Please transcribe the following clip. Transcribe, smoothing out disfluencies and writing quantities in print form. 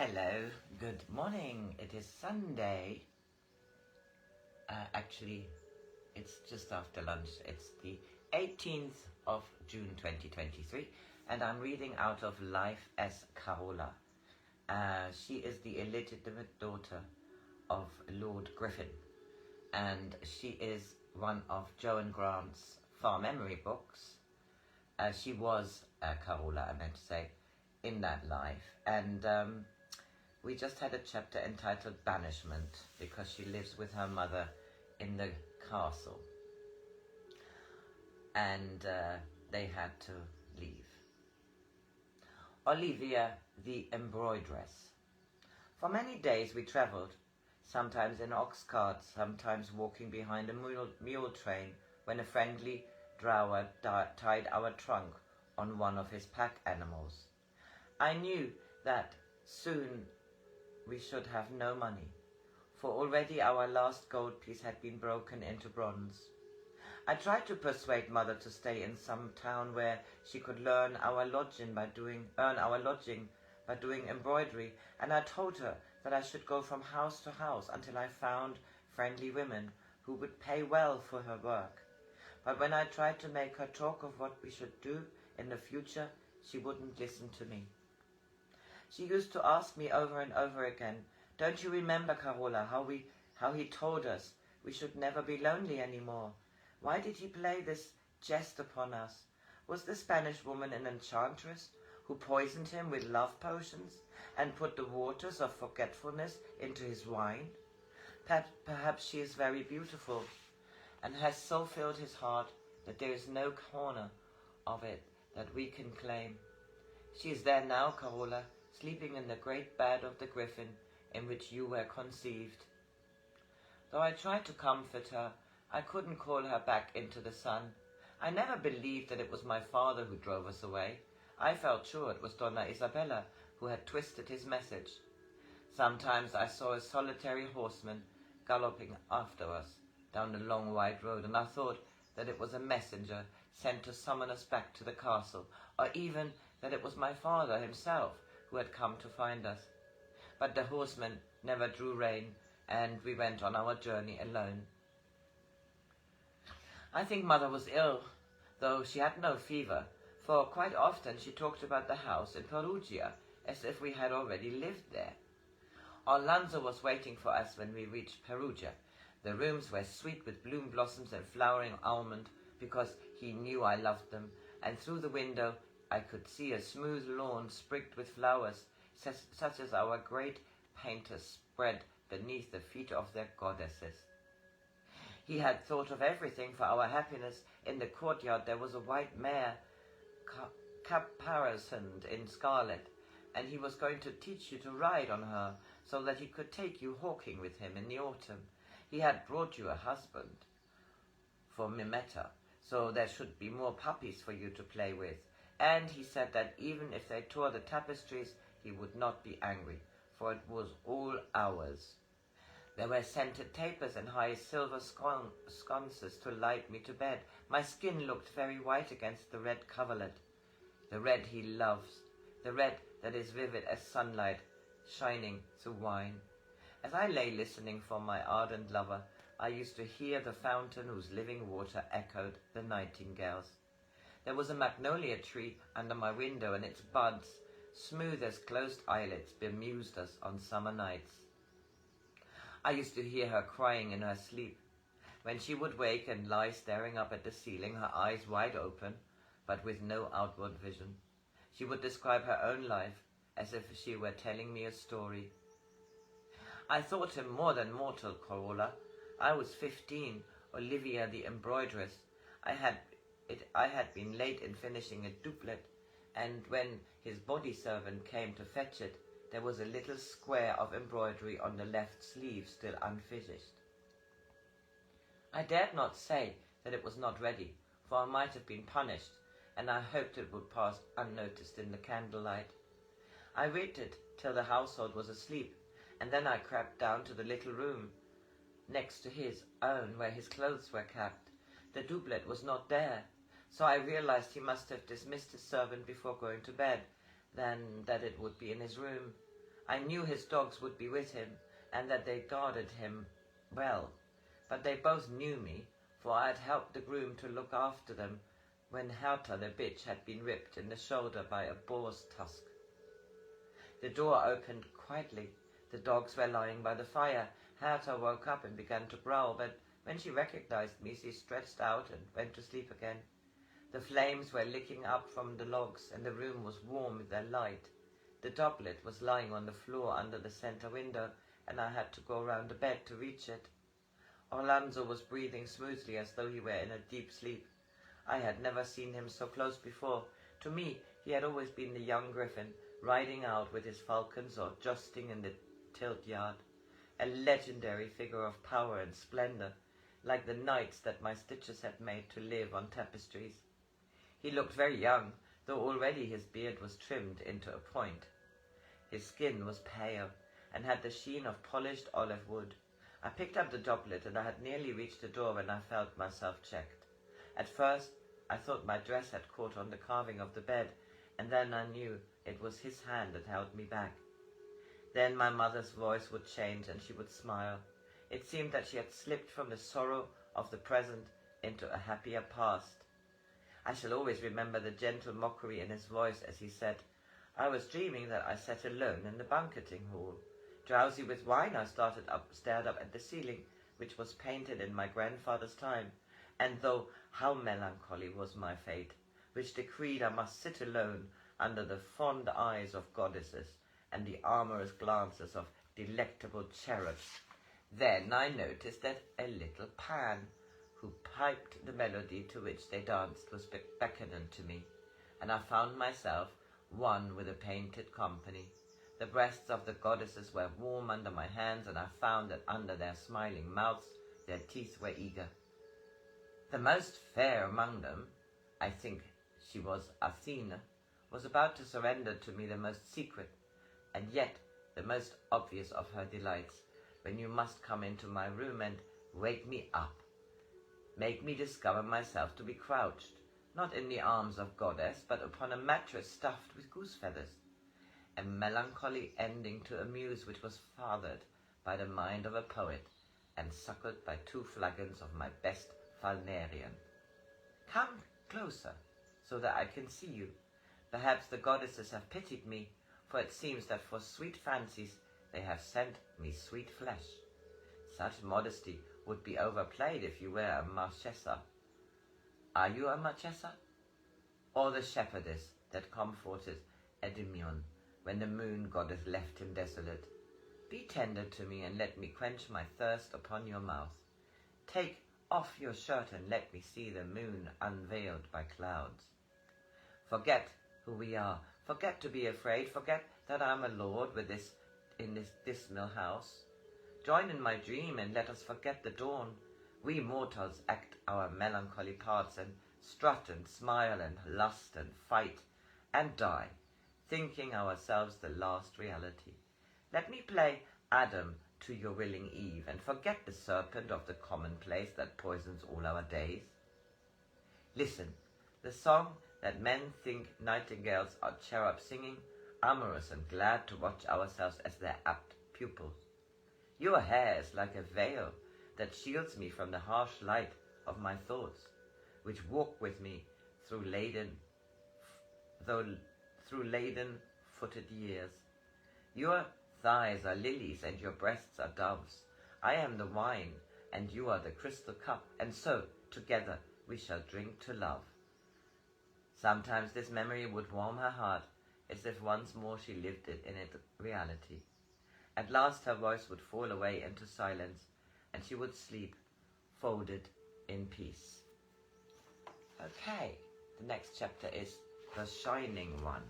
Hello, good morning. It is Sunday. Actually, it's just after lunch. It's the 18th of June 2023, and I'm reading out of Life as Carola. She is the illegitimate daughter of Lord Griffin, and she is one of Joan Grant's far memory books. She was Carola, I meant to say, in that life, and we just had a chapter entitled Banishment, because she lives with her mother in the castle, and they had to leave. Olivia, the embroidress. For many days we travelled, sometimes in ox carts, sometimes walking behind a mule train, when a friendly drower tied our trunk on one of his pack animals. I knew that soon we should have no money, for already our last gold piece had been broken into bronze. I tried to persuade mother to stay in some town where she could earn our lodging by doing embroidery, and I told her that I should go from house to house until I found friendly women who would pay well for her work. But when I tried to make her talk of what we should do in the future, she wouldn't listen to me. She used to ask me over and over again, "Don't you remember, Carola, how he told us we should never be lonely anymore? Why did he play this jest upon us? Was the Spanish woman an enchantress who poisoned him with love potions and put the waters of forgetfulness into his wine? Perhaps she is very beautiful and has so filled his heart that there is no corner of it that we can claim. She is there now, Carola, sleeping in the great bed of the griffin in which you were conceived." Though I tried to comfort her, I couldn't call her back into the sun. I never believed that it was my father who drove us away. I felt sure it was Donna Isabella who had twisted his message. Sometimes I saw a solitary horseman galloping after us down the long wide road, and I thought that it was a messenger sent to summon us back to the castle, or even that it was my father himself who had come to find us. But the horseman never drew rein, and we went on our journey alone. I think mother was ill, though she had no fever, for quite often she talked about the house in Perugia, as if we had already lived there. Orlando was waiting for us when we reached Perugia. The rooms were sweet with bloom blossoms and flowering almond, because he knew I loved them, and through the window I could see a smooth lawn sprigged with flowers, such as our great painters spread beneath the feet of their goddesses. He had thought of everything for our happiness. In the courtyard there was a white mare, caparisoned in scarlet, and he was going to teach you to ride on her, so that he could take you hawking with him in the autumn. He had brought you a husband for Mimetta, so there should be more puppies for you to play with. And he said that even if they tore the tapestries, he would not be angry, for it was all ours. There were scented tapers and high silver sconces to light me to bed. My skin looked very white against the red coverlet, the red he loves, the red that is vivid as sunlight shining through wine. As I lay listening for my ardent lover, I used to hear the fountain whose living water echoed the nightingales. There was a magnolia tree under my window, and its buds, smooth as closed eyelids, bemused us on summer nights. I used to hear her crying in her sleep. When she would wake and lie staring up at the ceiling, her eyes wide open, but with no outward vision, she would describe her own life as if she were telling me a story. I thought him more than mortal, Carola. I was 15, Olivia the embroidress. I had been late in finishing a doublet, and when his body servant came to fetch it, there was a little square of embroidery on the left sleeve still unfinished. I dared not say that it was not ready, for I might have been punished, and I hoped it would pass unnoticed in the candlelight. I waited till the household was asleep, and then I crept down to the little room next to his own where his clothes were kept. The doublet was not there, so I realized he must have dismissed his servant before going to bed, then that it would be in his room. I knew his dogs would be with him, and that they guarded him well. But they both knew me, for I had helped the groom to look after them when Herta the bitch had been ripped in the shoulder by a boar's tusk. The door opened quietly. The dogs were lying by the fire. Herta woke up and began to growl, but when she recognized me, she stretched out and went to sleep again. The flames were licking up from the logs, and the room was warm with their light. The doublet was lying on the floor under the center window, and I had to go round the bed to reach it. Orlando was breathing smoothly as though he were in a deep sleep. I had never seen him so close before. To me, he had always been the young griffin, riding out with his falcons or jousting in the tilt yard, a legendary figure of power and splendor, like the knights that my stitches had made to live on tapestries. He looked very young, though already his beard was trimmed into a point. His skin was pale, and had the sheen of polished olive wood. I picked up the doublet, and I had nearly reached the door when I felt myself checked. At first, I thought my dress had caught on the carving of the bed, and then I knew it was his hand that held me back. Then my mother's voice would change, and she would smile. It seemed that she had slipped from the sorrow of the present into a happier past. I shall always remember the gentle mockery in his voice as he said, "I was dreaming that I sat alone in the banqueting hall. Drowsy with wine, I stared up at the ceiling, which was painted in my grandfather's time, and though how melancholy was my fate, which decreed I must sit alone under the fond eyes of goddesses and the amorous glances of delectable cherubs. Then I noticed that a little Pan, who piped the melody to which they danced, was beckoning to me, and I found myself one with a painted company. The breasts of the goddesses were warm under my hands, and I found that under their smiling mouths their teeth were eager. The most fair among them, I think she was Athena, was about to surrender to me the most secret, and yet the most obvious of her delights, when you must come into my room and wake me up, make me discover myself to be crouched, not in the arms of goddess, but upon a mattress stuffed with goose feathers, a melancholy ending to a muse which was fathered by the mind of a poet, and suckled by 2 flagons of my best Falnerian. Come closer, so that I can see you. Perhaps the goddesses have pitied me, for it seems that for sweet fancies they have sent me sweet flesh. Such modesty would be overplayed if you were a marchesa. Are you a marchesa? Or the shepherdess that comforted Endymion when the moon goddess left him desolate? Be tender to me and let me quench my thirst upon your mouth. Take off your shirt and let me see the moon unveiled by clouds. Forget who we are. Forget to be afraid. Forget that I am a lord in this dismal house. Join in my dream and let us forget the dawn. We mortals act our melancholy parts and strut and smile and lust and fight and die, thinking ourselves the last reality. Let me play Adam to your willing Eve, and forget the serpent of the commonplace that poisons all our days. Listen, the song that men think nightingales are cherubs singing, amorous and glad to watch ourselves as their apt pupils. Your hair is like a veil that shields me from the harsh light of my thoughts, which walk with me through laden-footed years. Your thighs are lilies and your breasts are doves. I am the wine and you are the crystal cup, and so together we shall drink to love. Sometimes this memory would warm her heart, as if once more she lived it in its reality. At last her voice would fall away into silence, and she would sleep, folded in peace. Okay, the next chapter is The Shining One.